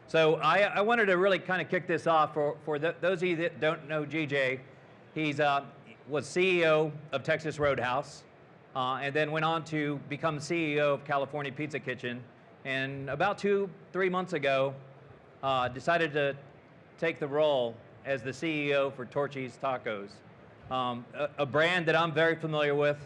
So I wanted to really kind of kick this off for those of you that don't know GJ. He's was CEO of Texas Roadhouse, and then went on to become CEO of California Pizza Kitchen. And about 2-3 months ago, decided to take the role as the CEO for Torchy's Tacos, a brand that I'm very familiar with.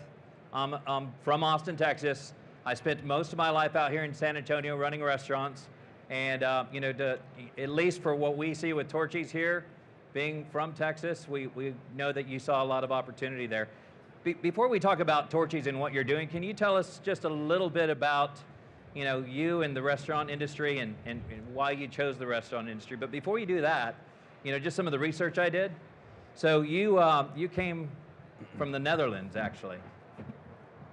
I'm from Austin, Texas. I spent most of my life out here in San Antonio running restaurants. And you know, at least for what we see with Torchy's here, being from Texas, we know that you saw a lot of opportunity there. Before we talk about Torchy's and what you're doing, can you tell us just a little bit about, you know, you and the restaurant industry and why you chose the restaurant industry? But before you do that, you know, just some of the research I did. So you came from the Netherlands, actually,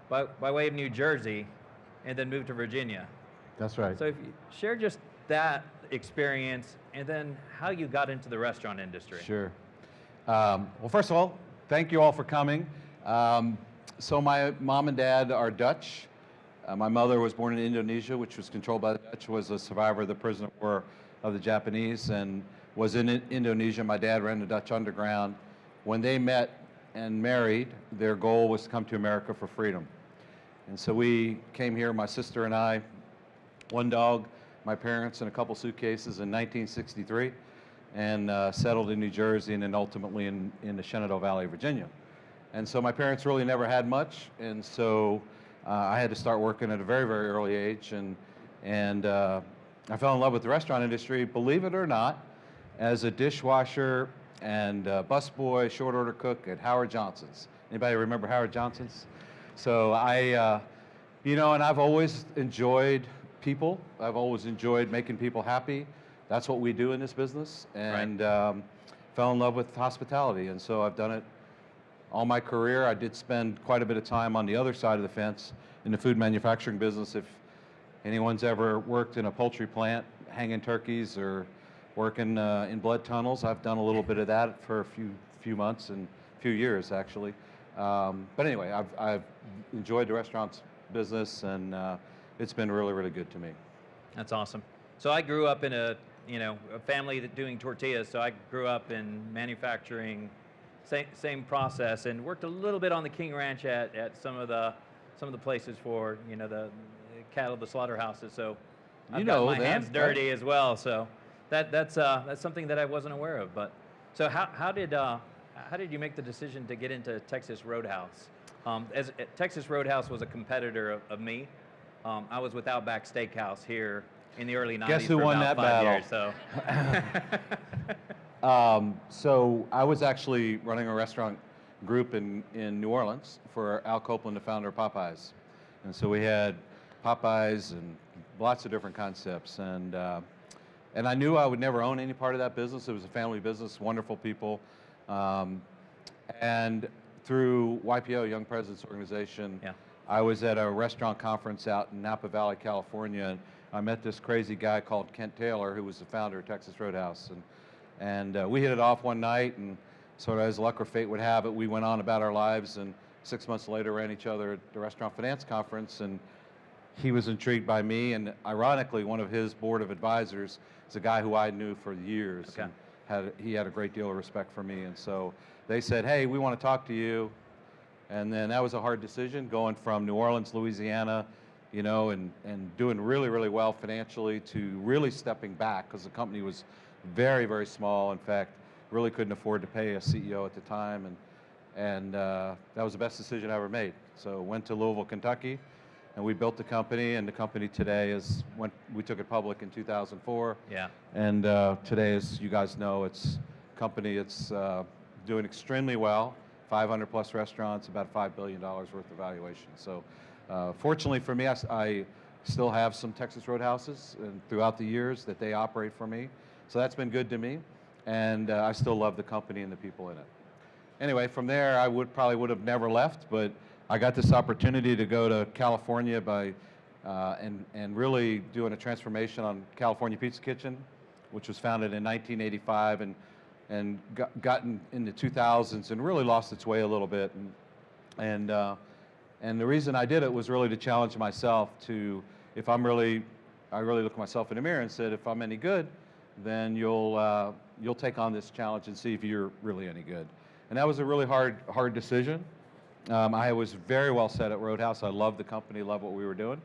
by way of New Jersey, and then moved to Virginia. That's right. So if you share just that experience and then how you got into the restaurant industry. Sure. Well, first of all, thank you all for coming. So my mom and dad are Dutch. My mother was born in Indonesia, which was controlled by the Dutch, was a survivor of the prison of war of the Japanese, and was in Indonesia. My dad ran the Dutch Underground. When they met and married, their goal was to come to America for freedom. And so we came here, my sister and I, one dog, my parents, and a couple suitcases in 1963, and settled in New Jersey and then ultimately in the Shenandoah Valley, Virginia. And so my parents really never had much, and so I had to start working at a very, very early age, and I fell in love with the restaurant industry, believe it or not, as a dishwasher and busboy, short order cook at Howard Johnson's. Anybody remember Howard Johnson's? So you know, and I've always enjoyed people. I've always enjoyed making people happy. That's what we do in this business, and fell in love with hospitality, and so I've done it all my career. I did spend quite a bit of time on the other side of the fence in the food manufacturing business. If anyone's ever worked in a poultry plant, hanging turkeys or working in blood tunnels, I've done a little bit of that for a few months and a few years, actually. But anyway, I've enjoyed the restaurants business, and it's been really, really good to me. That's awesome. So I grew up in a family that doing tortillas. So I grew up in manufacturing, same process, and worked a little bit on the King Ranch at some of the places for, you know, the cattle, the slaughterhouses. So I've got my hands dirty as well. So that's something that I wasn't aware of. But so how did you make the decision to get into Texas Roadhouse? Texas Roadhouse was a competitor of me. I was with Outback Steakhouse here in the early 90s. Guess who won that battle? Years, so. So I was actually running a restaurant group in New Orleans for Al Copeland, the founder of Popeyes. And so we had Popeyes and lots of different concepts. And I knew I would never own any part of that business. It was a family business, wonderful people. And through YPO, Young Presidents Organization, I was at a restaurant conference out in Napa Valley, California. And I met this crazy guy called Kent Taylor, who was the founder of Texas Roadhouse. And we hit it off one night, and sort of as luck or fate would have it, we went on about our lives, and 6 months later ran each other at the Restaurant Finance Conference, and he was intrigued by me, and ironically, one of his board of advisors is a guy who I knew for years. Okay. And he had a great deal of respect for me, and so they said, hey, we want to talk to you. And then that was a hard decision, going from New Orleans, Louisiana, you know, and doing really, really well financially, to really stepping back, because the company was very, very small. In fact, really couldn't afford to pay a CEO at the time, and that was the best decision I ever made. So went to Louisville, Kentucky, and we built the company, and the company today we took it public in 2004. Yeah. And today, as you guys know, it's a company, it's doing extremely well, 500 plus restaurants, about $5 billion worth of valuation. So fortunately for me, I still have some Texas Roadhouses and throughout the years that they operate for me. So that's been good to me, and I still love the company and the people in it. Anyway, from there, I probably would have never left, but I got this opportunity to go to California and really doing a transformation on California Pizza Kitchen, which was founded in 1985 and gotten in the 2000s and really lost its way a little bit. And the reason I did it was really to challenge myself to, if I'm really I really looked myself in the mirror and said, if I'm any good, then you'll take on this challenge and see if you're really any good. And that was a really hard decision. I was very well set at Roadhouse. I loved the company, loved what we were doing,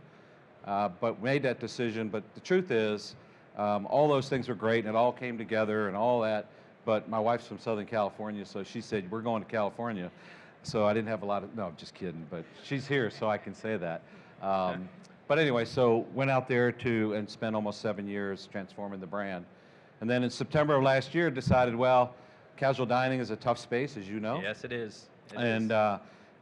but made that decision. But the truth is, all those things were great, and it all came together and all that. But my wife's from Southern California, so she said, we're going to California. So I didn't have a lot of, no, I'm just kidding, but she's here, so I can say that. But anyway, so went out there and spent almost 7 years transforming the brand. And then in September of last year, decided, well, casual dining is a tough space, as you know. Yes, it is.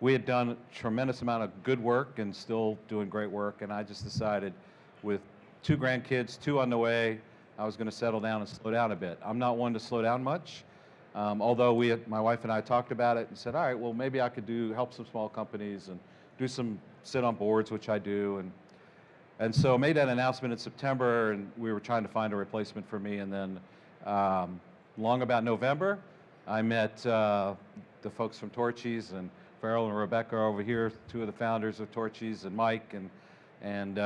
We had done a tremendous amount of good work and still doing great work, and I just decided with 2 grandkids, 2 on the way, I was going to settle down and slow down a bit. I'm not one to slow down much, although my wife and I talked about it and said, all right, well, maybe I could help some small companies and sit on boards, which I do, and so I made that announcement in September, and we were trying to find a replacement for me, and then long about November, I met the folks from Torchy's, and Farrell and Rebecca are over here, 2 of the founders of Torchy's, and Mike, and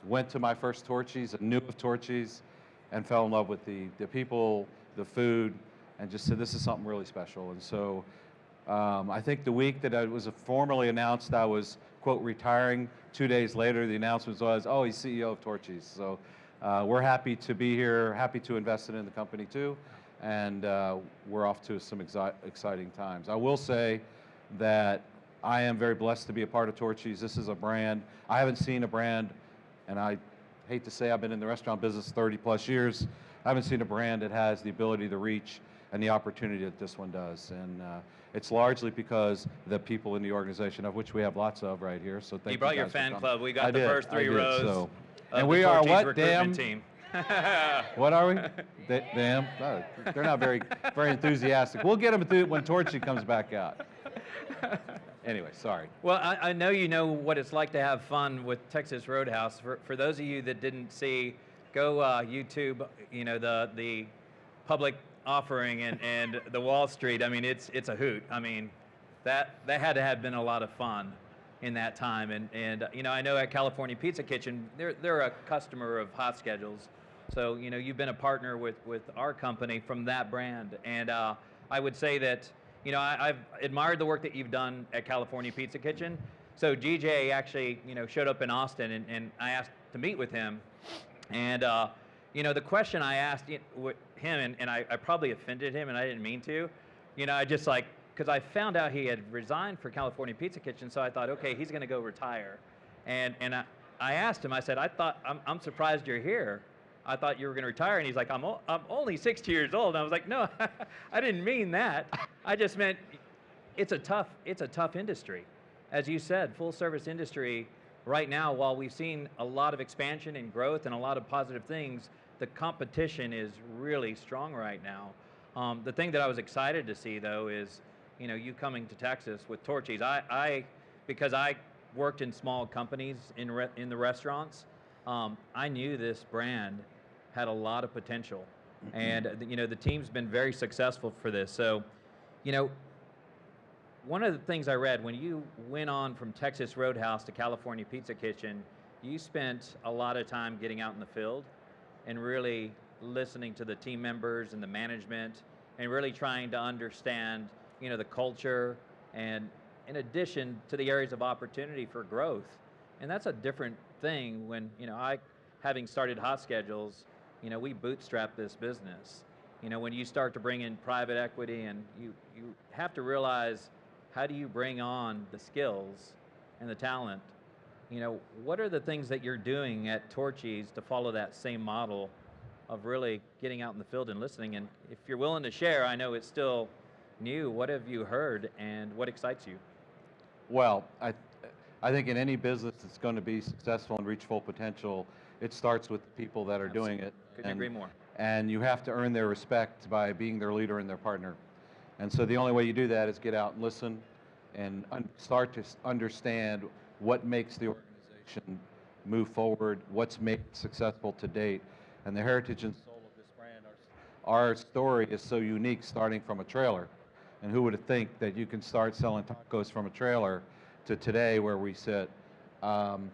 went to my first Torchy's and knew of Torchy's and fell in love with the people, the food, and just said, this is something really special. And so I think the week that I was formally announced I was, quote, retiring, 2 days later, the announcement was, oh, he's CEO of Torchy's. So we're happy to be here, happy to invest in the company too, and we're off to some exciting times. I will say that I am very blessed to be a part of Torchy's. This is a brand, I haven't seen a brand, and I hate to say I've been in the restaurant business 30 plus years, I haven't seen a brand that has the ability to reach and the opportunity that this one does. And it's largely because the people in the organization, of which we have lots of right here. So thank you. You brought your fan club. We got the first 3 rows. So. Of and the we are Torchy's what? recruitment Damn. team. What are we? Damn. No, they're not very enthusiastic. We'll get them when Torchy comes back out. Anyway, sorry. Well, I know you know what it's like to have fun with Texas Roadhouse. For those of you that didn't see, go YouTube, the public offering and the Wall Street. I mean, it's a hoot. I mean, that had to have been a lot of fun in that time. And I know at California Pizza Kitchen, they're a customer of Hot Schedules. So, you've been a partner with our company from that brand. And I would say that, I've admired the work that you've done at California Pizza Kitchen. So GJ actually, showed up in Austin, and I asked to meet with him. And, the question I asked him, and I probably offended him, and I didn't mean to, I just because I found out he had resigned for California Pizza Kitchen, so I thought, okay, he's going to go retire. And I asked him, I said, I'm surprised you're here. I thought you were going to retire. And he's like, I'm only 60 years old. And I was like, no, I didn't mean that. I just meant it's a tough industry. As you said, full service industry right now, while we've seen a lot of expansion and growth and a lot of positive things, the competition is really strong right now. The thing that I was excited to see, though, is you coming to Texas with Torchy's. Because I worked in small companies in the restaurants, I knew this brand had a lot of potential, and the team's been very successful for this. So, one of the things I read when you went on from Texas Roadhouse to California Pizza Kitchen, you spent a lot of time getting out in the field and really listening to the team members and the management, and really trying to understand the culture, and in addition to the areas of opportunity for growth. And that's a different thing when, having started Hot Schedules, we bootstrap this business. When you start to bring in private equity, and you have to realize, how do you bring on the skills and the talent? What are the things that you're doing at Torchy's to follow that same model of really getting out in the field and listening? And if you're willing to share, I know it's still new, what have you heard and what excites you? Well, I think in any business that's going to be successful and reach full potential, it starts with the people that are doing it. Couldn't agree more. And you have to earn their respect by being their leader and their partner. And so the only way you do that is get out and listen and start to understand what makes the organization move forward, what's made it successful to date. And the heritage and soul of this brand, our story is so unique, starting from a trailer. And who would think that you can start selling tacos from a trailer to today where we sit? And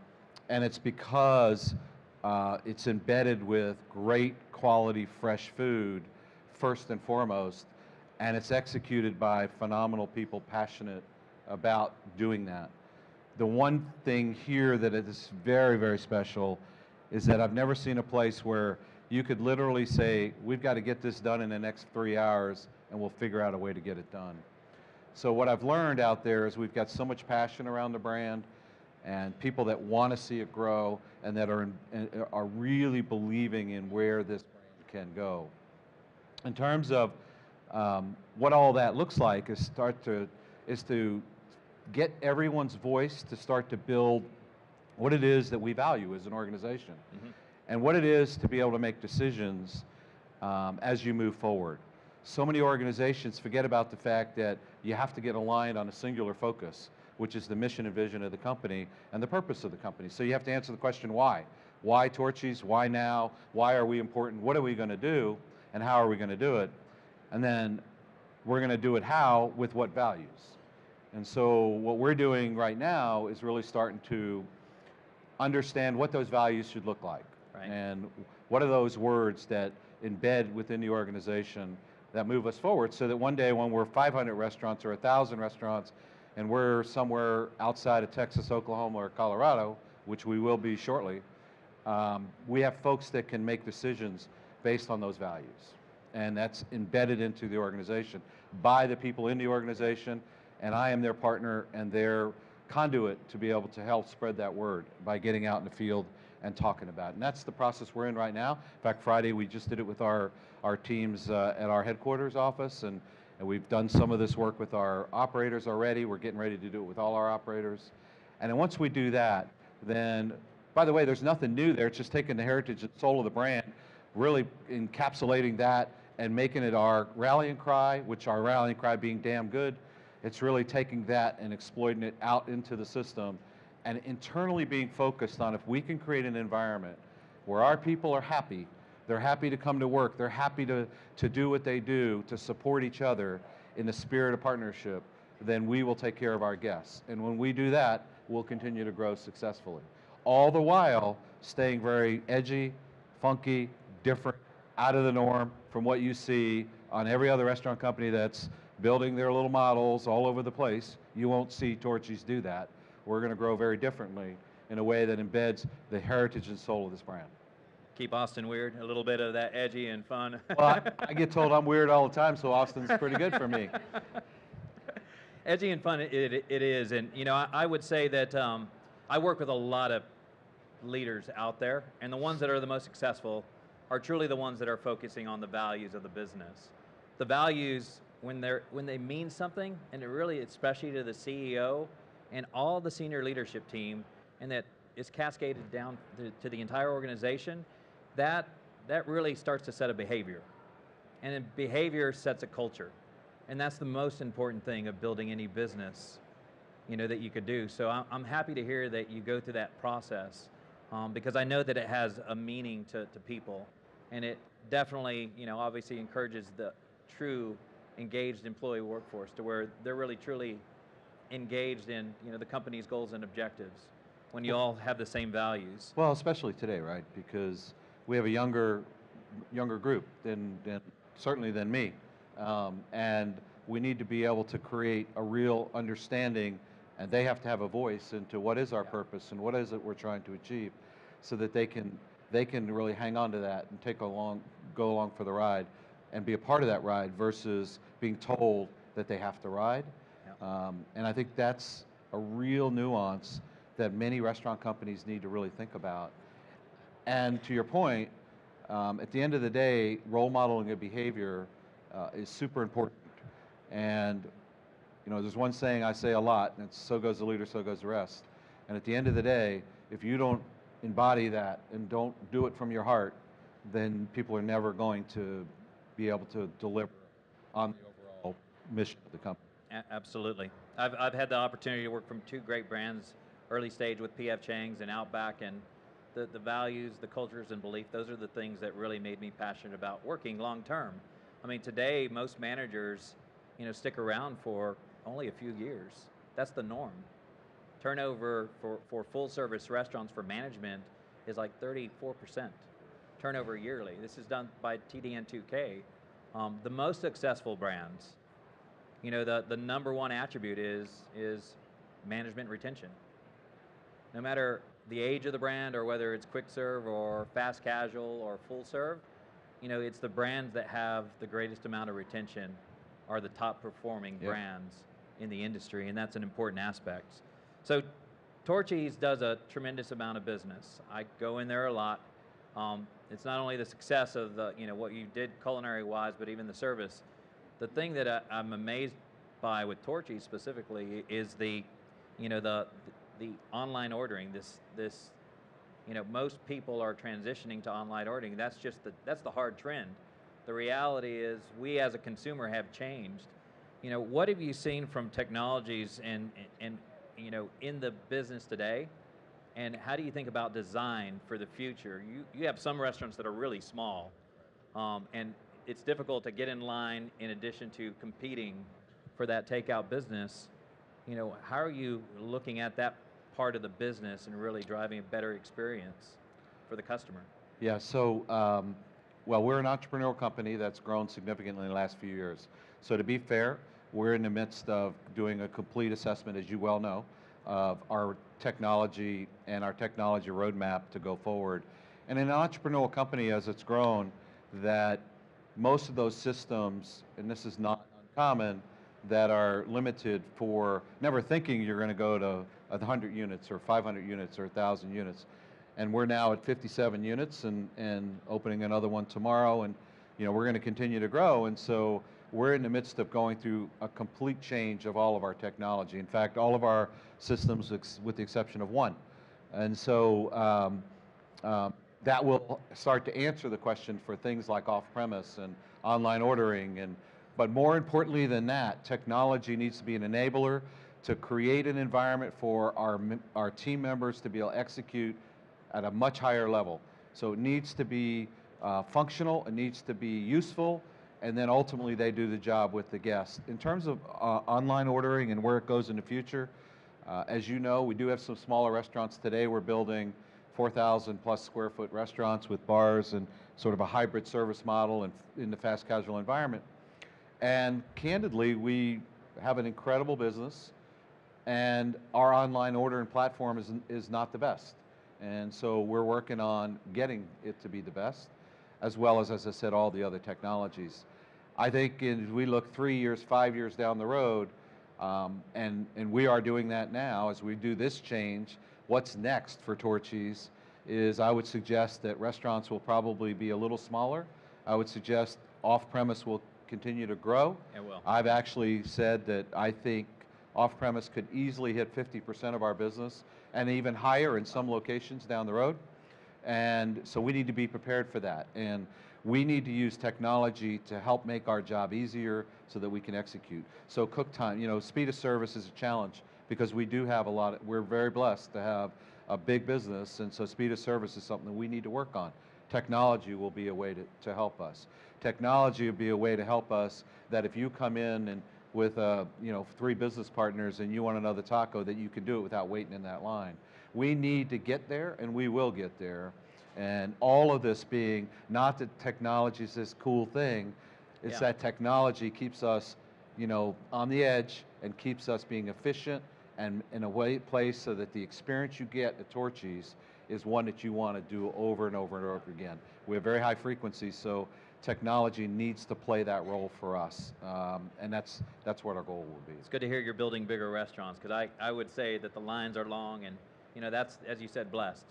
it's because It's embedded with great quality fresh food, first and foremost, and it's executed by phenomenal people passionate about doing that. The one thing here that is very, very special is that I've never seen a place where you could literally say, we've got to get this done in the next 3 hours, and we'll figure out a way to get it done. So what I've learned out there is we've got so much passion around the brand, and people that want to see it grow, and that are really believing in where this brand can go. In terms of what all that looks like is to get everyone's voice to start to build what it is that we value as an organization, and what it is to be able to make decisions as you move forward. So many organizations forget about the fact that you have to get aligned on a singular focus, which is the mission and vision of the company and the purpose of the company. So you have to answer the question, why? Why Torchy's? Why now? Why are we important? What are we going to do? And how are we going to do it? And then we're going to do it how, with what values? And so what we're doing right now is really starting to understand what those values should look like. Right. And what are those words that embed within the organization that move us forward, so that one day when we're 500 restaurants or 1,000 restaurants and we're somewhere outside of Texas, Oklahoma, or Colorado, which we will be shortly, we have folks that can make decisions based on those values. And that's embedded into the organization by the people in the organization, and I am their partner and their conduit to be able to help spread that word by getting out in the field and talking about it. And that's the process we're in right now. In fact, Friday we just did it with our teams at our headquarters office, and we've done some of this work with our operators already. We're getting ready to do it with all our operators. And then once we do that, then, by the way, there's nothing new there. It's just taking the heritage and soul of the brand, really encapsulating that and making it our rallying cry, which our rallying cry being damn good. It's really taking that and exploiting it out into the system, and internally being focused on, if we can create an environment where our people are happy, they're happy to come to work, they're happy to do what they do, to support each other in the spirit of partnership, then we will take care of our guests. And when we do that, we'll continue to grow successfully. All the while staying very edgy, funky, different, out of the norm from what you see on every other restaurant company that's building their little models all over the place. You won't see Torchy's do that. We're going to grow very differently in a way that embeds the heritage and soul of this brand. Keep Austin weird, a little bit of that edgy and fun. Well, I get told I'm weird all the time, so Austin's pretty good for me. Edgy and fun, it is. And, you know, I would say that I work with a lot of leaders out there, and the ones that are the most successful are truly the ones that are focusing on the values of the business. The values, when they mean something, and it really, especially to the CEO and all the senior leadership team, and that is cascaded down to the entire organization, that really starts to set a behavior. And then behavior sets a culture. And that's the most important thing of building any business, you know, that you could do. So I'm happy to hear that you go through that process, because I know that it has a meaning to people. And it definitely, you know, obviously encourages the true engaged employee workforce to where they're really truly engaged in, you know, the company's goals and objectives when you all have the same values. Well, especially today, right? Because we have a younger group than certainly than me, and we need to be able to create a real understanding, and they have to have a voice into what is our purpose and what is it we're trying to achieve, so that they can really hang on to that and go along for the ride and be a part of that ride versus being told that they have to ride. And I think that's a real nuance that many restaurant companies need to really think about. And to your point, at the end of the day, role modeling of behavior is super important. And you know, there's one saying I say a lot, and it's so goes the leader, so goes the rest. And at the end of the day, if you don't embody that and don't do it from your heart, then people are never going to be able to deliver on the overall mission of the company. Absolutely. I've had the opportunity to work from two great brands, early stage with P.F. Chang's and Outback, and the values, the cultures and belief, those are the things that really made me passionate about working long term. I mean, today most managers, you know, stick around for only a few years. That's the norm. Turnover for full service restaurants for management is like 34% turnover yearly. This is done by TDN2K. The most successful brands, the number one attribute is management retention. No matter the age of the brand or whether it's quick serve or fast casual or full serve, it's the brands that have the greatest amount of retention are the top performing brands in the industry, and that's an important aspect. So Torchy's does a tremendous amount of business. I go in there a lot. It's not only the success of what you did culinary-wise, but even the service. The thing that I'm amazed by with Torchy specifically is the online ordering. Most people are transitioning to online ordering. That's the hard trend. The reality is we as a consumer have changed. What have you seen from technologies and in the business today? And how do you think about design for the future? You have some restaurants that are really small, and it's difficult to get in line in addition to competing for that takeout business. How are you looking at that part of the business and really driving a better experience for the customer? Yeah, so, well, we're an entrepreneurial company that's grown significantly in the last few years. So to be fair, we're in the midst of doing a complete assessment, as you well know, of our technology and our technology roadmap to go forward. And in an entrepreneurial company, as it's grown, that most of those systems, and this is not uncommon, that are limited for never thinking you're going to go to 100 units or 500 units or 1,000 units. And we're now at 57 units and opening another one tomorrow, and we're going to continue to grow. And so we're in the midst of going through a complete change of all of our technology. In fact, all of our systems, with the exception of one. And so that will start to answer the question for things like off-premise and online ordering. But more importantly than that, technology needs to be an enabler to create an environment for our team members to be able to execute at a much higher level. So it needs to be functional, it needs to be useful, and then ultimately they do the job with the guests. In terms of online ordering and where it goes in the future, as you know, we do have some smaller restaurants today. We're building 4,000 plus square foot restaurants with bars and sort of a hybrid service model in the fast casual environment. And candidly, we have an incredible business, and our online ordering platform is not the best. And so we're working on getting it to be the best, as well as I said, all the other technologies. I think as we look 3 years, 5 years down the road, and we are doing that now as we do this change, what's next for Torchy's is I would suggest that restaurants will probably be a little smaller. I would suggest off-premise will continue to grow. It will. I've actually said that I think off-premise could easily hit 50% of our business and even higher in some locations down the road. And so we need to be prepared for that. And we need to use technology to help make our job easier so that we can execute. So cook time, speed of service is a challenge because we do have we're very blessed to have a big business, and so speed of service is something that we need to work on. Technology will be a way to help us. Technology will be a way to help us that if you come in and with 3 business partners and you want another taco, that you can do it without waiting in that line. We need to get there, and we will get there. And all of this being not that technology is this cool thing, it's that technology keeps us, on the edge and keeps us being efficient and in a place so that the experience you get at Torchy's is one that you want to do over and over and over again. We have very high frequencies, so technology needs to play that role for us, and that's what our goal will be. It's good to hear you're building bigger restaurants, because I would say that the lines are long, and that's, as you said, blessed.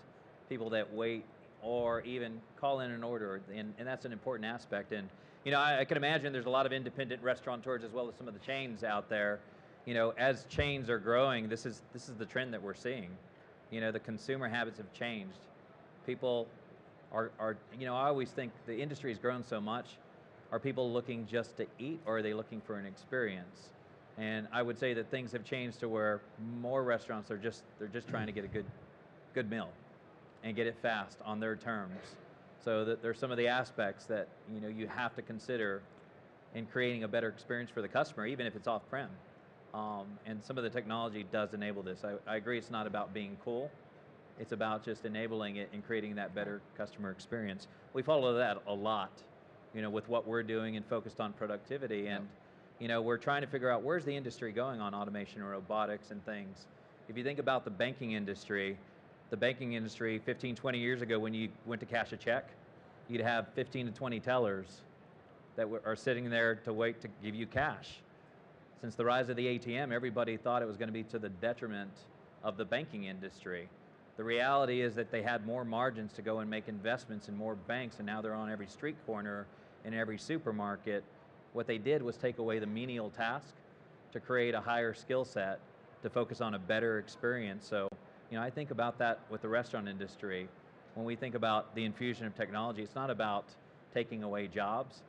People that wait or even call in an order, and that's an important aspect. And I can imagine there's a lot of independent restaurateurs as well as some of the chains out there. As chains are growing, this is the trend that we're seeing. The consumer habits have changed. People are I always think the industry has grown so much. Are people looking just to eat, or are they looking for an experience? And I would say that things have changed to where more restaurants they're just trying to get a good meal and get it fast on their terms. So that there's some of the aspects that you have to consider in creating a better experience for the customer, even if it's off-prem. And some of the technology does enable this. I agree it's not about being cool. It's about just enabling it and creating that better customer experience. We follow that a lot, with what we're doing and focused on productivity. And, we're trying to figure out where's the industry going on automation and robotics and things. If you think about the banking industry 15, 20 years ago, when you went to cash a check, you'd have 15 to 20 tellers that are sitting there to wait to give you cash. Since the rise of the ATM, everybody thought it was going to be to the detriment of the banking industry. The reality is that they had more margins to go and make investments in more banks, and now they're on every street corner and every supermarket. What they did was take away the menial task to create a higher skill set to focus on a better experience. So, I think about that with the restaurant industry. When we think about the infusion of technology, it's not about taking away jobs.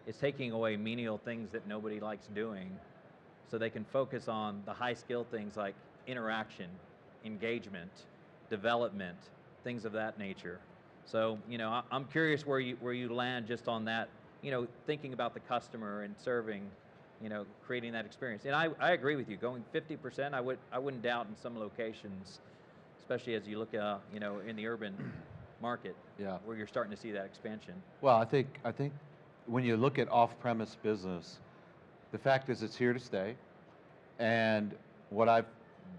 It's taking away menial things that nobody likes doing, so they can focus on the high skill things like interaction, engagement, development, things of that nature. So, I'm curious where you land just on that, thinking about the customer and serving, creating that experience. And I agree with you, going 50%, I wouldn't doubt in some locations, especially as you look, in the urban market, where you're starting to see that expansion. Well, I think when you look at off-premise business, the fact is it's here to stay. And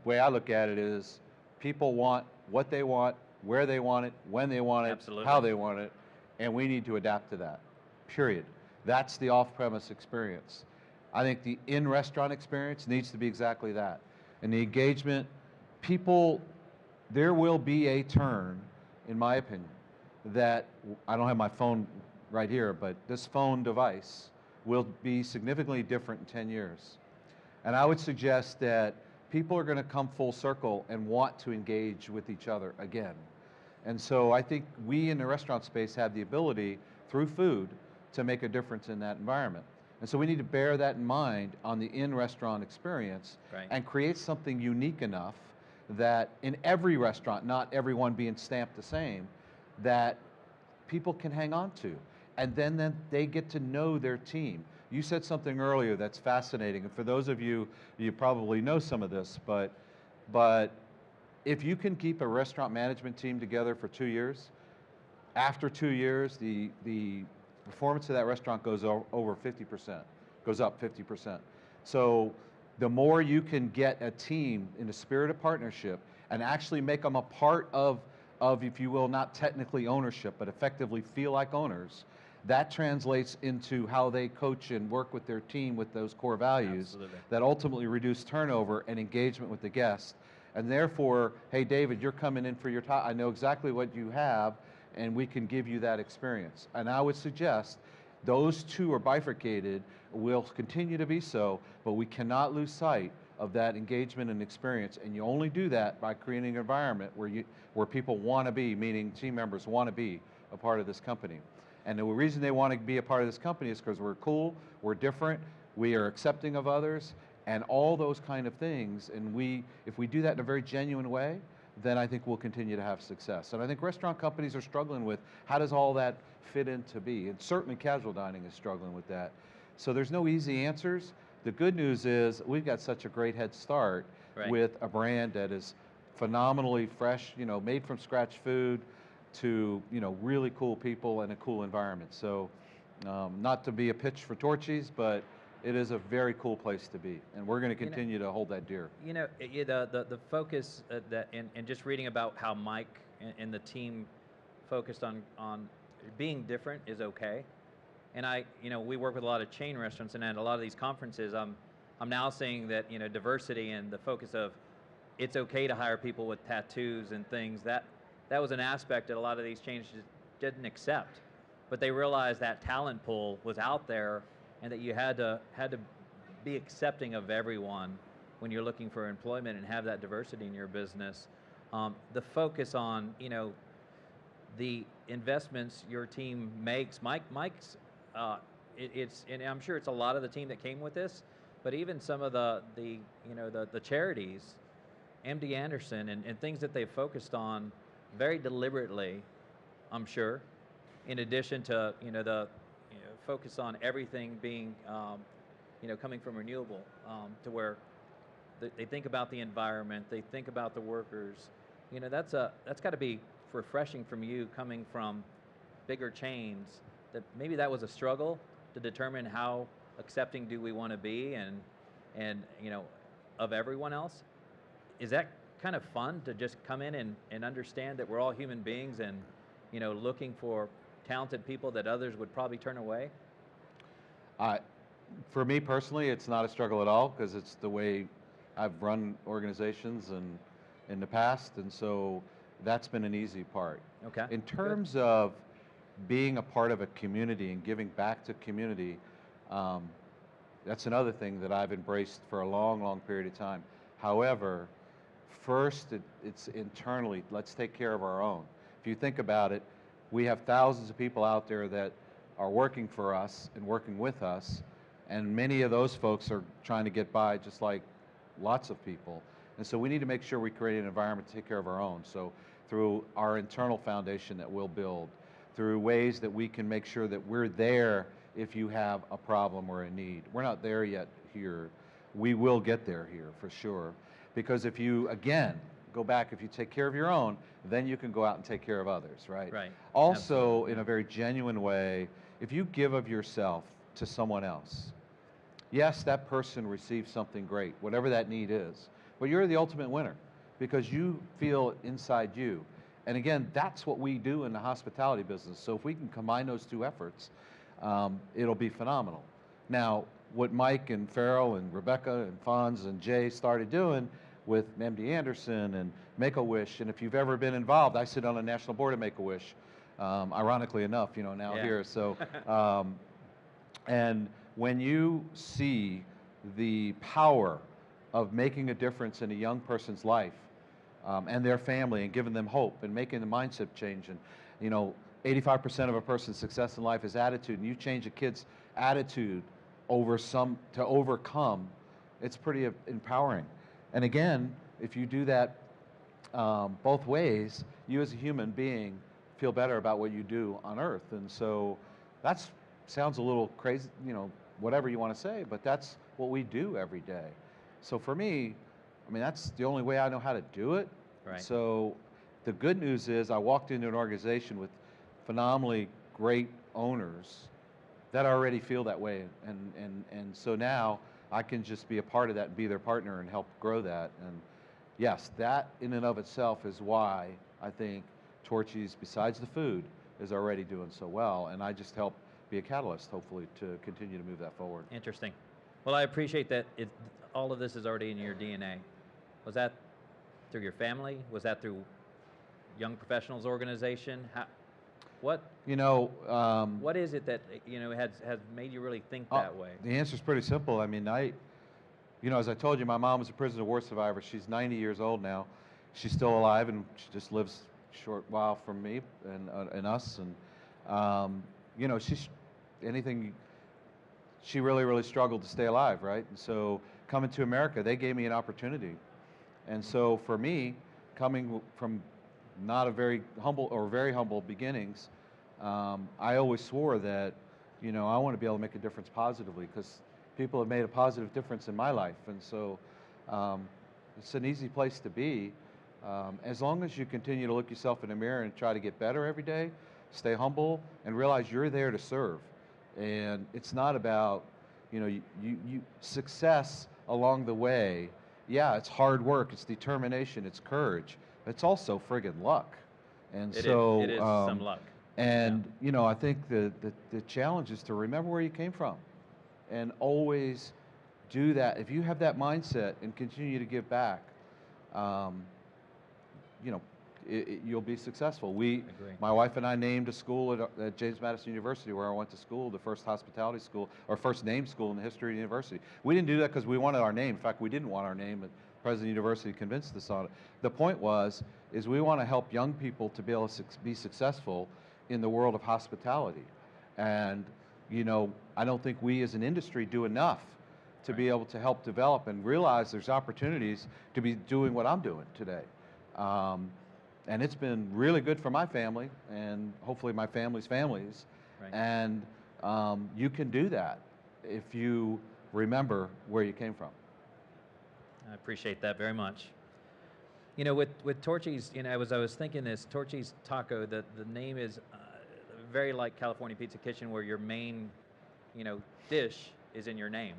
way I look at it is people want what they want, where they want it, when they want it, Absolutely. How they want it, and we need to adapt to that, period. That's the off-premise experience. I think the in-restaurant experience needs to be exactly that. And the engagement, there will be a turn, in my opinion, that, I don't have my phone right here, but this phone device will be significantly different in 10 years. And I would suggest that people are going to come full circle and want to engage with each other again. And so I think we in the restaurant space have the ability, through food, to make a difference in that environment. And so we need to bear that in mind on the in-restaurant experience, Right. and create something unique enough that in every restaurant, not everyone being stamped the same, that people can hang on to. And then they get to know their team. You said something earlier that's fascinating, and for those of you probably know some of this, but if you can keep a restaurant management team together for 2 years, after 2 years, the performance of that restaurant goes over 50%, goes up 50%. So the more you can get a team in a spirit of partnership and actually make them a part of, if you will, not technically ownership, but effectively feel like owners, that translates into how they coach and work with their team with those core values. Absolutely. That ultimately reduce turnover and engagement with the guests. And therefore, hey, David, you're coming in for your time. I know exactly what you have, and we can give you that experience. And I would suggest those two are bifurcated, will continue to be so, but we cannot lose sight of that engagement and experience. And you only do that by creating an environment where people want to be, meaning team members want to be a part of this company. And the reason they want to be a part of this company is because we're cool, we're different, we are accepting of others, and all those kind of things. And if we do that in a very genuine way, then I think we'll continue to have success. And I think restaurant companies are struggling with how does all that fit into be? And certainly casual dining is struggling with that. So there's no easy answers. The good news is we've got such a great head start, Right. with a brand that is phenomenally fresh, made from scratch food, to really cool people and a cool environment. So not to be a pitch for Torchy's, but it is a very cool place to be, and we're going to continue to hold that dear. The focus and just reading about how Mike and the team focused on being different is okay. And we work with a lot of chain restaurants, and at a lot of these conferences, I'm now seeing that diversity and the focus of it's okay to hire people with tattoos and things. That was an aspect that a lot of these chains just didn't accept, but they realized that talent pool was out there, and that you had to be accepting of everyone when you're looking for employment and have that diversity in your business. The focus on the investments your team makes. Mike's and I'm sure it's a lot of the team that came with this, but even some of the charities, MD Anderson and things that they've focused on very deliberately, I'm sure, in addition to the focus on everything being coming from renewable, to where they think about the environment, they think about the workers, You know, that's got to be refreshing from you coming from bigger chains. That maybe that was a struggle to determine how accepting do we want to be, and you know, of everyone else. Is that kind of fun to just come in and understand that we're all human beings, and you know, looking for talented people that others would probably turn away? For me personally, it's not a struggle at all because it's the way I've run organizations and in the past, and so that's been an easy part. Okay. In Good. terms of being a part of a community and giving back to community, that's another thing that I've embraced for a long, long period of time. However, first it's internally, let's take care of our own. If you think about it, we have thousands of people out there that are working for us and working with us, and many of those folks are trying to get by just like lots of people. And so we need to make sure we create an environment to take care of our own. So through our internal foundation that we'll build, through ways that we can make sure that we're there if you have a problem or a need. We're not there yet here. We will get there here for sure. Because if you, again, go back, if you take care of your own, then you can go out and take care of others, right? Right. Also, Absolutely. in a very genuine way, if you give of yourself to someone else, yes, that person receives something great, whatever that need is, but you're the ultimate winner because you feel inside you. And again, that's what we do in the hospitality business. So if we can combine those two efforts, it'll be phenomenal. Now, what Mike and Farrell and Rebecca and Fonz and Jay started doing with MD Anderson and Make-A-Wish, and if you've ever been involved, I sit on a national board of Make-A-Wish, ironically enough, you know, now Yeah. here. So, and when you see the power of making a difference in a young person's life and their family and giving them hope and making the mindset change, and you know, 85% of a person's success in life is attitude, and you change a kid's attitude to overcome, it's pretty empowering. And again, if you do that both ways, you as a human being feel better about what you do on earth. And so that sounds a little crazy, you know, whatever you want to say, but that's what we do every day. So for me, I mean, that's the only way I know how to do it. Right. So the good news is I walked into an organization with phenomenally great owners that already feel that way. And so now I can just be a part of that and be their partner and help grow that. And yes, that in and of itself is why I think Torchy's, besides the food, is already doing so well. And I just help be a catalyst, hopefully, to continue to move that forward. Interesting. Well, I appreciate that all of this is already in your DNA. Was that through your family? Was that through Young Professionals Organization? What is it that you know has made you really think that way? The answer is pretty simple. I mean, you know, as I told you, my mom was a prisoner of war survivor. She's 90 years old now. She's still alive, and she just lives a short while from me and us. And you know, she really, really struggled to stay alive, right? And so coming to America, they gave me an opportunity. And so for me, coming from not a very humble beginnings, I always swore that, you know, I want to be able to make a difference positively because people have made a positive difference in my life. And so it's an easy place to be. As long as you continue to look yourself in the mirror and try to get better every day, stay humble, and realize you're there to serve. And it's not about, you know, you success along the way. Yeah, it's hard work, it's determination, it's courage. It's also friggin' luck. And It so is some luck. And you know, I think the challenge is to remember where you came from, and always do that. If you have that mindset and continue to give back, you know, you'll be successful. My wife and I named a school at James Madison University, where I went to school, the first hospitality school, or first named school in the history of the university. We didn't do that because we wanted our name. In fact, we didn't want our name, but President of the University convinced us on it. The point is we want to help young people to be able to be successful in the world of hospitality. And, you know, I don't think we as an industry do enough to be able to help develop and realize there's opportunities to be doing what I'm doing today. And it's been really good for my family and hopefully my family's families. Right. And you can do that if you remember where you came from. I appreciate that very much. You know, with Torchy's, you know, as I was thinking this, Torchy's Taco, the name is very like California Pizza Kitchen, where your main, you know, dish is in your name.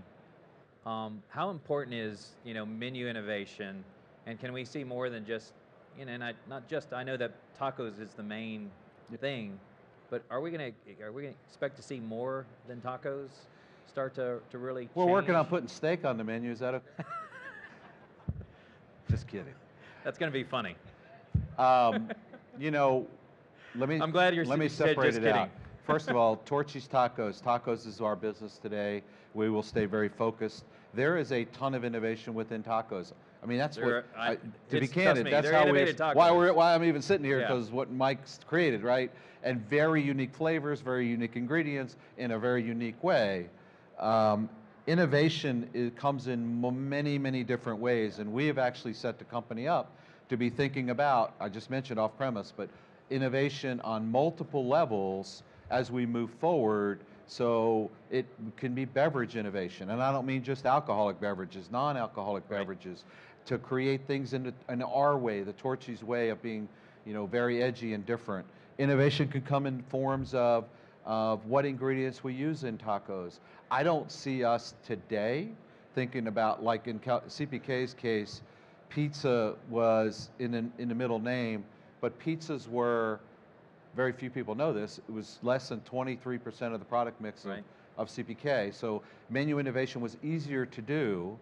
How important is, you know, menu innovation, and can we see more than just, you know, and not just, I know that tacos is the main thing, but are we gonna expect to see more than tacos start to really We're change? working on putting steak on the menu. Is that okay? Just kidding. That's gonna be funny. You know, I'm glad let me said separate just it kidding. out. First of all, Torchy's Tacos. Tacos is our business today. We will stay very focused. There is a ton of innovation within tacos. I mean, that's to be candid, that's how why I'm even sitting here, because what Mike's created, right? And very unique flavors, very unique ingredients in a very unique way. Innovation comes in many, many different ways, and we have actually set the company up to be thinking about, I just mentioned off premise, but innovation on multiple levels as we move forward. So it can be beverage innovation, and I don't mean just alcoholic beverages, non-alcoholic beverages, to create things in our way, the Torchy's way of being, you know, very edgy and different. Innovation can come in forms of what ingredients we use in tacos. I don't see us today thinking about, like in CPK's case, pizza was in the middle name, but pizzas were, very few people know this, it was less than 23% of the product mix of CPK. So menu innovation was easier to do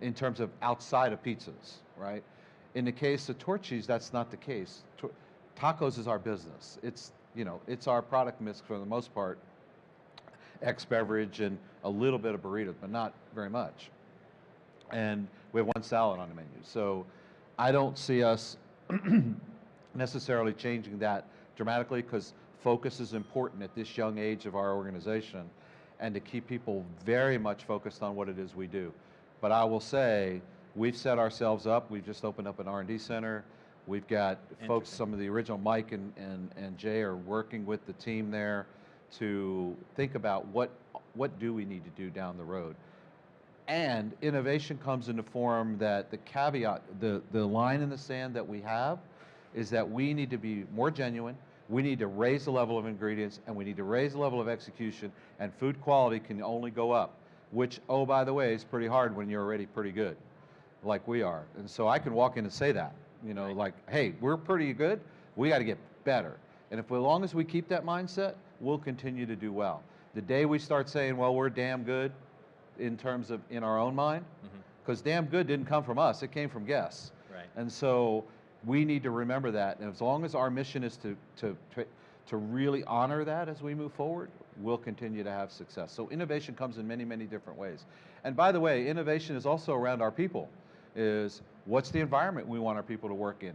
in terms of outside of pizzas, right? In the case of Torchy's, that's not the case. Tacos is our business. It's, you know, it's our product mix for the most part, beverage and a little bit of burritos, but not very much. And we have one salad on the menu. So I don't see us necessarily changing that dramatically, because focus is important at this young age of our organization, and to keep people very much focused on what it is we do. But I will say, we've set ourselves up. We've just opened up an R&D center. We've got folks, some of the original Mike and Jay are working with the team there to think about what do we need to do down the road. And innovation comes in the form that the caveat, the line in the sand that we have is that we need to be more genuine, we need to raise the level of ingredients, and we need to raise the level of execution, and food quality can only go up, which, oh, by the way, is pretty hard when you're already pretty good, like we are. And so I can walk in and say that, you know, like, hey, we're pretty good, we got to get better. And if, as long as we keep that mindset, we'll continue to do well. The day we start saying, well, we're damn good in terms of in our own mind, because damn good didn't come from us, it came from guests. Right. And so we need to remember that, and as long as our mission is to really honor that as we move forward, we'll continue to have success. So innovation comes in many, many different ways. And by the way, innovation is also around our people. Is what's the environment we want our people to work in?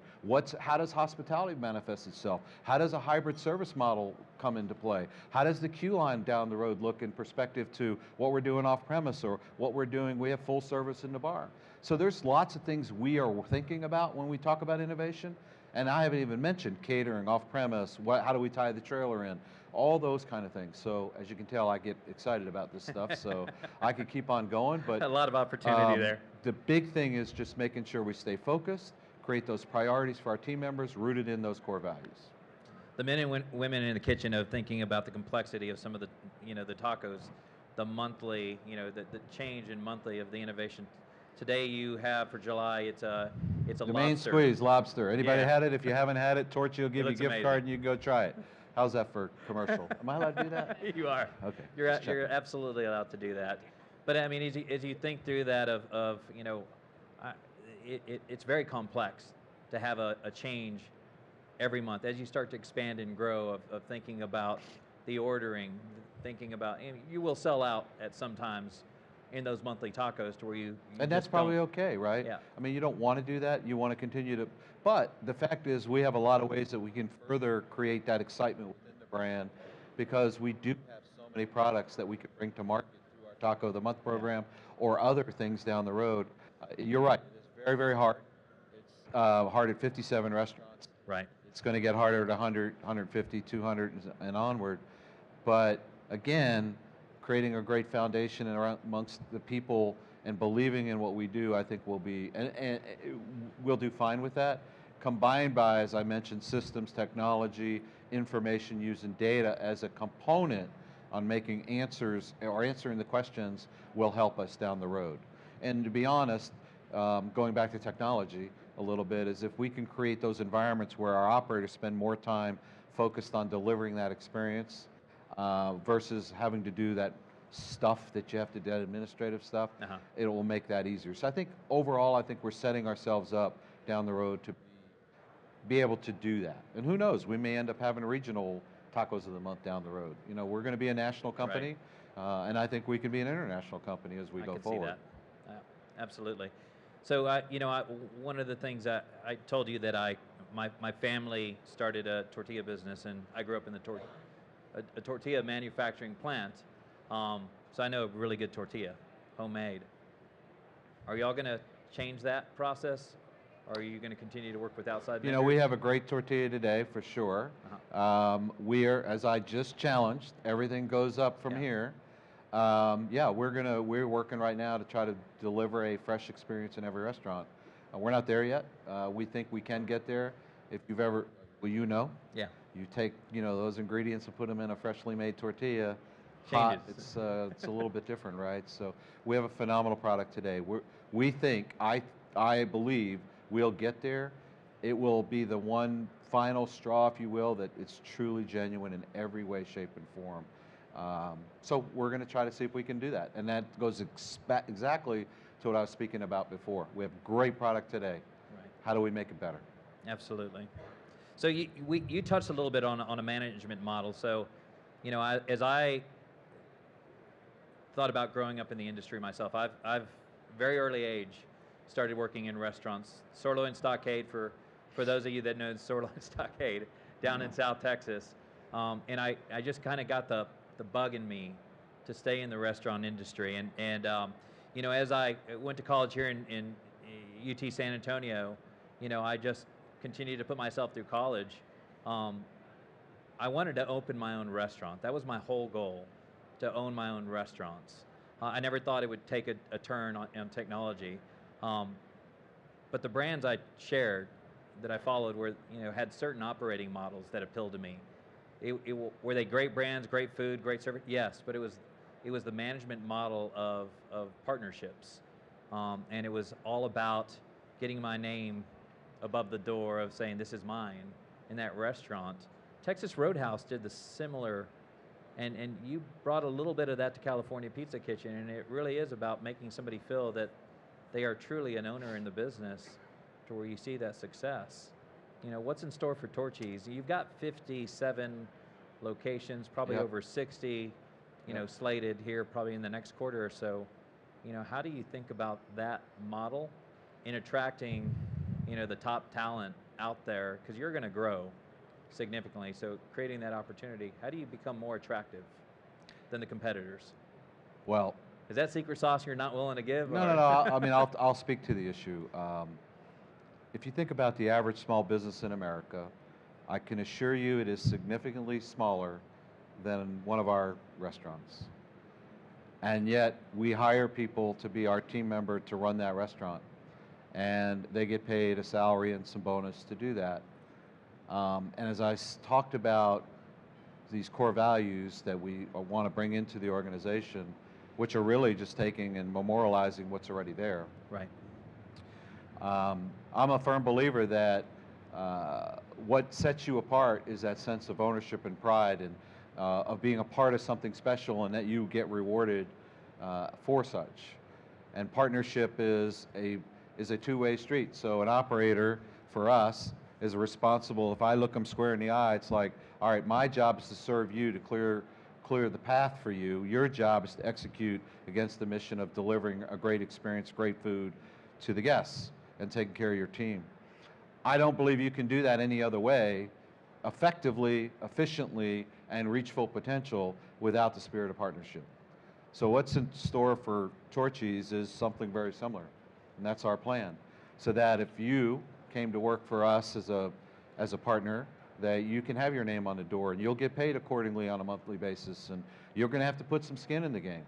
How does hospitality manifest itself? How does a hybrid service model come into play? How does the queue line down the road look in perspective to what we're doing off premise, or what we're doing, we have full service in the bar. So there's lots of things we are thinking about when we talk about innovation, and I haven't even mentioned catering, off premise, how do we tie the trailer in? All those kind of things. So as you can tell, I get excited about this stuff, so I could keep on going, but a lot of opportunity there. The big thing is just making sure we stay focused, create those priorities for our team members rooted in those core values. The men and women in the kitchen of thinking about the complexity of some of the, you know, the tacos, the monthly, you know, the change in monthly of the innovation. Today you have for July, it's a the lobster. Main squeeze, lobster. Anybody had it? If you haven't had it, Torchy will give you a gift amazing. card and you can go try it. How's that for commercial? Am I allowed to do that? You are. Okay. You're absolutely allowed to do that. But I mean, as you think through that of you know, it's very complex to have a change every month as you start to expand and grow of thinking about the ordering, thinking about, and you will sell out at some times in those monthly tacos to where you and that's probably okay, right? Yeah. I mean, you don't want to do that. You want to continue to, but the fact is we have a lot of ways that we can further create that excitement within the brand, because we do have so many products that we could bring to market through our Taco of the Month program or other things down the road. You're right. It's very, very hard. It's hard at 57 restaurants. Right. It's going to get harder at 100, 150, 200 and onward. But again, creating a great foundation amongst the people and believing in what we do, I think and we'll do fine with that. Combined by, as I mentioned, systems, technology, information use, and data as a component on making answers or answering the questions will help us down the road. And to be honest, going back to technology a little bit, is if we can create those environments where our operators spend more time focused on delivering that experience versus having to do that stuff that you have to do, administrative stuff, it will make that easier. So I think overall, I think we're setting ourselves up down the road to be able to do that. And who knows, we may end up having regional tacos of the month down the road. You know, we're going to be a national company, and I think we can be an international company as we go forward. I can see that. Absolutely. So, you know, one of the things I told you that my family started a tortilla business, and I grew up in a tortilla manufacturing plant. So I know a really good tortilla, homemade. Are y'all going to change that process? Or are you going to continue to work with outside vendors? You know, we have a great tortilla today for sure. We are, as I just challenged, everything goes up from here. Yeah, we're working right now to try to deliver a fresh experience in every restaurant. We're not there yet. We think we can get there. If you've ever, well, you know, you take, you know, those ingredients and put them in a freshly made tortilla. Hot, it's a little bit different, right? So we have a phenomenal product today. We think, I believe, we'll get there. It will be the one final straw, if you will, that it's truly genuine in every way, shape, and form. So we're going to try to see if we can do that. And that goes exactly to what I was speaking about before. We have great product today. Right. How do we make it better? Absolutely. So you touched a little bit on a management model. So, you know, as I thought about growing up in the industry myself, I've very early age started working in restaurants. Sirloin Stockade, for those of you that know Sirloin Stockade, down in South Texas. And I just kind of got the bug in me to stay in the restaurant industry. And you know, as I went to college here in UT San Antonio, you know, I just continued to put myself through college. I wanted to open my own restaurant. That was my whole goal, to own my own restaurants. I never thought it would take a turn on technology. But the brands I shared that I followed had certain operating models that appealed to me. Were they great brands, great food, great service? Yes, but it was the management model of partnerships, and it was all about getting my name above the door of saying this is mine in that restaurant. Texas Roadhouse did the similar, and you brought a little bit of that to California Pizza Kitchen, and it really is about making somebody feel that they are truly an owner in the business, to where you see that success. You know, what's in store for Torchy's? You've got 57 locations, probably over 60, you know, slated here probably in the next quarter or so. You know, how do you think about that model in attracting, you know, the top talent out there? Because you're going to grow significantly. So creating that opportunity, how do you become more attractive than the competitors? Well, is that secret sauce you're not willing to give? No. I mean, I'll speak to the issue. If you think about the average small business in America, I can assure you it is significantly smaller than one of our restaurants. And yet we hire people to be our team member to run that restaurant. And they get paid a salary and some bonus to do that. And as I talked about these core values that we want to bring into the organization, which are really just taking and memorializing what's already there. Right. I'm a firm believer that what sets you apart is that sense of ownership and pride, and of being a part of something special, and that you get rewarded for such. And partnership is a two-way street. So an operator, for us, is responsible. If I look them square in the eye, it's like, all right, my job is to serve you, to clear the path for you. Your job is to execute against the mission of delivering a great experience, great food to the guests, and taking care of your team. I don't believe you can do that any other way, effectively, efficiently, and reach full potential without the spirit of partnership. So what's in store for Torchy's is something very similar, and that's our plan. So that if you came to work for us as a partner, that you can have your name on the door, and you'll get paid accordingly on a monthly basis, and you're going to have to put some skin in the game.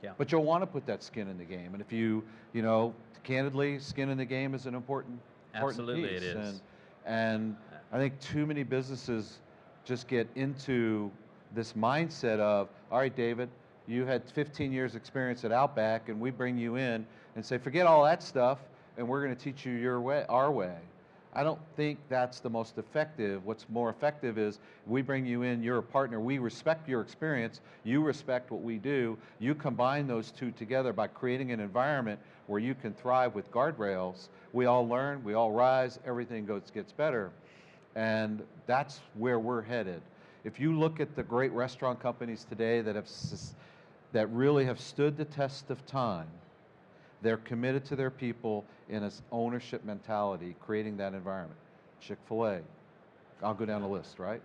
Yeah. But you'll want to put that skin in the game. And if you candidly, skin in the game is an important Absolutely piece. it is. And I think too many businesses just get into this mindset of, all right, David, you had 15 years experience at Outback, and we bring you in and say, forget all that stuff, and we're going to teach you your way, our way. I don't think that's the most effective. What's more effective is we bring you in, you're a partner, we respect your experience, you respect what we do, you combine those two together by creating an environment where you can thrive with guardrails. We all learn, we all rise, everything gets better. And that's where we're headed. If you look at the great restaurant companies today that really have stood the test of time, they're committed to their people in an ownership mentality, creating that environment. Chick-fil-A, I'll go down the list, right?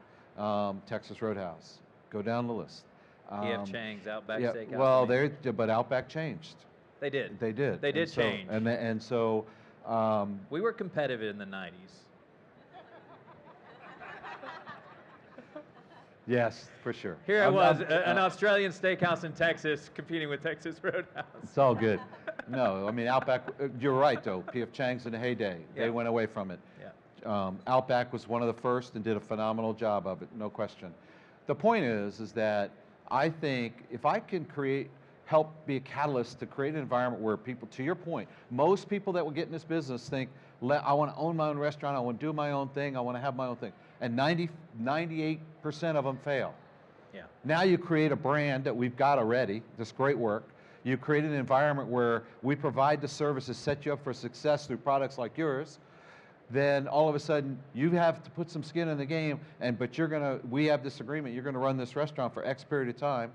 Texas Roadhouse, go down the list. P.F. Chang's, Outback Yeah, Steakhouse. well, but Outback changed. They did. They did. They did change. And so, we were competitive in the 90s. yes, for sure. Here I was, an Australian steakhouse in Texas, competing with Texas Roadhouse. It's all good. No, I mean, Outback, you're right, though. P.F. Chang's in the heyday. Yeah. They went away from it. Yeah. Outback was one of the first and did a phenomenal job of it, no question. The point is that I think if I can help be a catalyst to create an environment where people, to your point, most people that will get in this business think, I want to own my own restaurant, I want to do my own thing, I want to have my own thing. And 98% of them fail. Yeah. Now you create a brand that we've got already, this great work. You create an environment where we provide the services, set you up for success through products like yours. Then all of a sudden you have to put some skin in the game, but we have this agreement, you're going to run this restaurant for X period of time,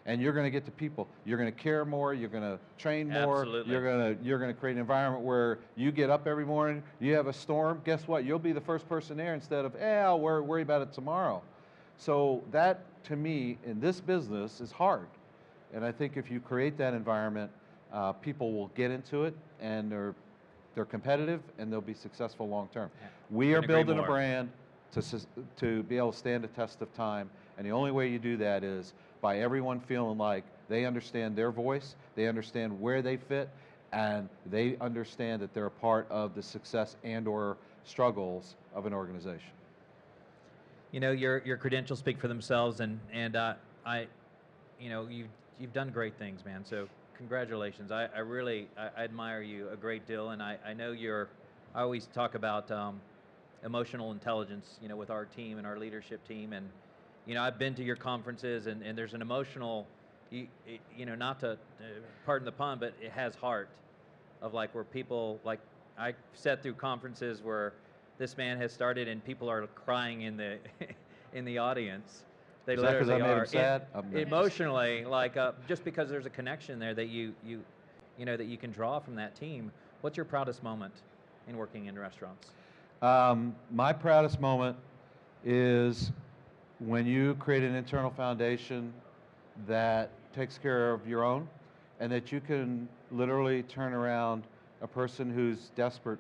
and you're going to get to people. You're going to care more, you're going to train more. Absolutely. You're going to create an environment where you get up every morning, you have a storm, guess what? You'll be the first person there instead of, I'll worry about it tomorrow. So that, to me, in this business is hard. And I think if you create that environment, people will get into it, and they're competitive, and they'll be successful long term. Yeah. We are building a more. brand to be able to stand the test of time, and the only way you do that is by everyone feeling like they understand their voice, they understand where they fit, and they understand that they're a part of the success and/or struggles of an organization. You know, your credentials speak for themselves, and you've done great things, man. So congratulations. I really admire you a great deal, and I know I always talk about emotional intelligence, with our team and our leadership team, and I've been to your conferences, and there's an emotional, not to pardon the pun, but it has heart, of like where people, like I sat through conferences where this man has started and people are crying in the in the audience. They Is that 'cause literally I made are him sad? emotionally, like just because there's a connection there that you that you can draw from that team. What's your proudest moment in working in restaurants? My proudest moment is when you create an internal foundation that takes care of your own, and that you can literally turn around a person who's desperate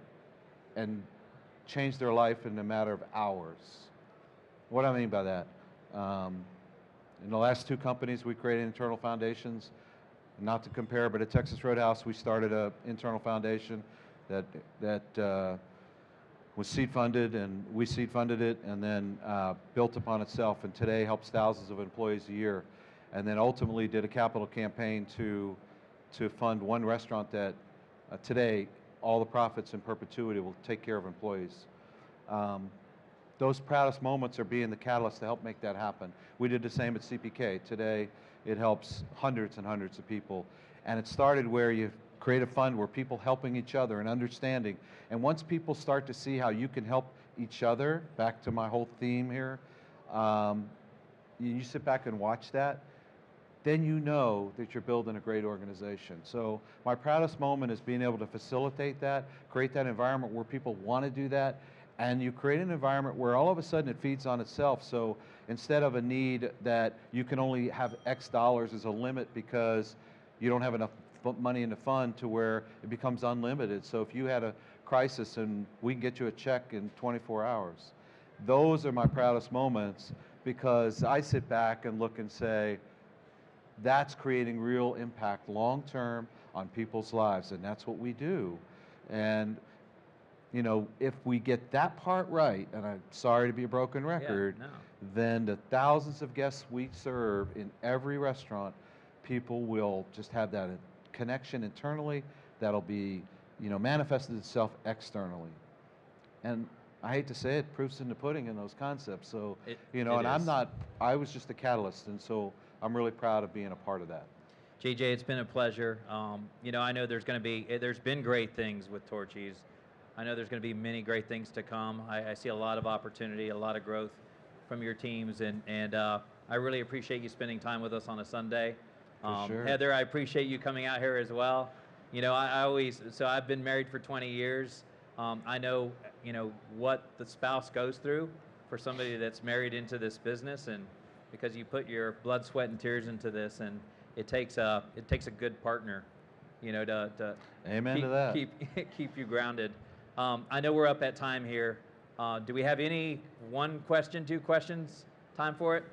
and change their life in a matter of hours. What do I mean by that? In the last two companies, we created internal foundations. Not to compare, but at Texas Roadhouse, we started an internal foundation that was seed funded, and we seed funded it, and then built upon itself, and today helps thousands of employees a year. And then ultimately did a capital campaign to fund one restaurant that today all the profits in perpetuity will take care of employees. Those proudest moments are being the catalyst to help make that happen. We did the same at CPK. Today, it helps hundreds and hundreds of people. And it started where you create a fund where people helping each other and understanding. And once people start to see how you can help each other, back to my whole theme here, you sit back and watch that, then you know that you're building a great organization. So my proudest moment is being able to facilitate that, create that environment where people want to do that, and you create an environment where all of a sudden it feeds on itself. So instead of a need that you can only have X dollars as a limit because you don't have enough money in the fund, to where it becomes unlimited. So if you had a crisis and we can get you a check in 24 hours. Those are my proudest moments, because I sit back and look and say, that's creating real impact long-term on people's lives, and that's what we do. And you know, if we get that part right, and I'm sorry to be a broken record, no. then the thousands of guests we serve in every restaurant, people will just have that connection internally that'll be, you know, manifested itself externally. And I hate to say it, proof's in the pudding in those concepts. So, you know, and I was just a catalyst, and so I'm really proud of being a part of that. JJ, it's been a pleasure. You know, I know there's been great things with Torchy's. I know there's going to be many great things to come. I see a lot of opportunity, a lot of growth from your teams, and I really appreciate you spending time with us on a Sunday. For sure. Heather, I appreciate you coming out here as well. You know, so I've been married for 20 years. I know, you know, what the spouse goes through for somebody that's married into this business, and because you put your blood, sweat, and tears into this, and it takes a good partner, you know, to Amen to that. keep you grounded. I know we're up at time here. Do we have one question, two questions? Time for it?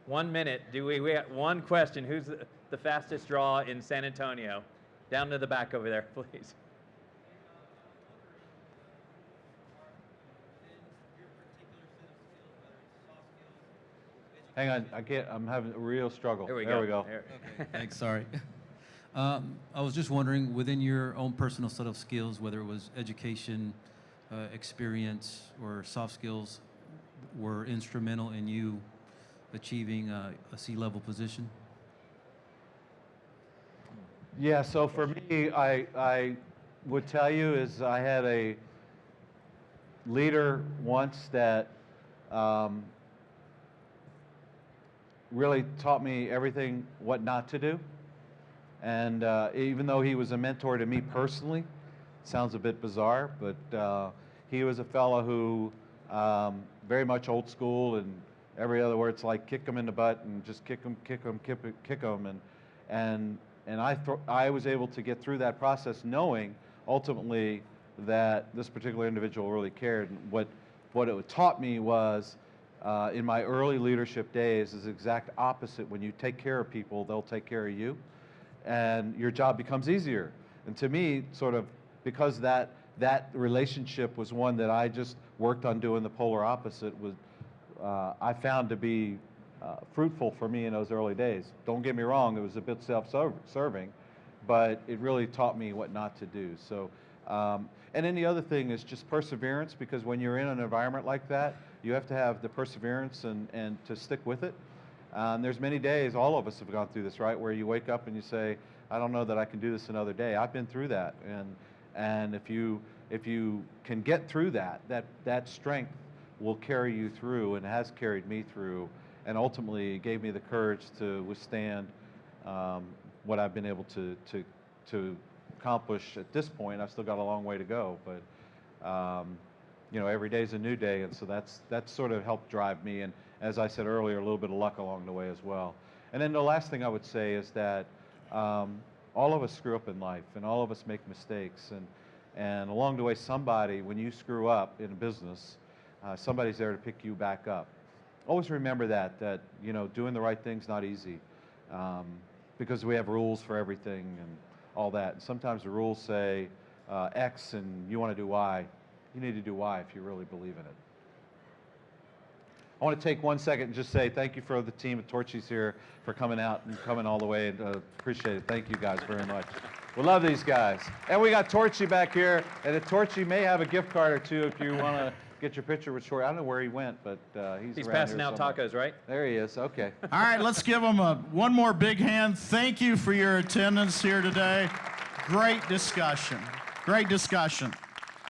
1 minute. We got one question. Who's the fastest draw in San Antonio? Down to the back over there, please. Hang on, I'm having a real struggle. There we go. Okay, thanks, sorry. I was just wondering, within your own personal set of skills, whether it was education, experience, or soft skills, were instrumental in you achieving a C-level position? Yeah, so for me, I would tell you is I had a leader once that really taught me everything what not to do. And even though he was a mentor to me personally, sounds a bit bizarre, but he was a fellow who very much old school, and every other word, it's like kick him in the butt and just kick him, and I was able to get through that process knowing ultimately that this particular individual really cared. And what it taught me was in my early leadership days is the exact opposite. When you take care of people, they'll take care of you, and your job becomes easier. And to me, sort of, because that relationship was one that I just worked on doing the polar opposite, was I found to be fruitful for me in those early days. Don't get me wrong, it was a bit self-serving, but it really taught me what not to do. So, and then the other thing is just perseverance, because when you're in an environment like that, you have to have the perseverance and to stick with it. There's many days, all of us have gone through this, right, where you wake up and you say, I don't know that I can do this another day. I've been through that, and if you can get through that strength will carry you through, and has carried me through, and ultimately gave me the courage to withstand what I've been able to accomplish at this point. I've still got a long way to go, but you know, every day's a new day, and so that's sort of helped drive me. And as I said earlier, a little bit of luck along the way as well. And then the last thing I would say is that all of us screw up in life, and all of us make mistakes, and along the way, somebody, when you screw up in a business, somebody's there to pick you back up. Always remember that you know, doing the right thing's not easy, because we have rules for everything and all that. And sometimes the rules say X and you want to do Y. You need to do Y if you really believe in it. I want to take 1 second and just say thank you for the team at Torchy's here for coming out and coming all the way, and appreciate it. Thank you guys very much. We love these guys. And we got Torchy back here, and Torchy may have a gift card or two if you want to get your picture with Short. I don't know where he went, but he's around passing here out somewhere. tacos, right? There he is. Okay. All right, let's give him one more big hand. Thank you for your attendance here today. Great discussion. Great discussion.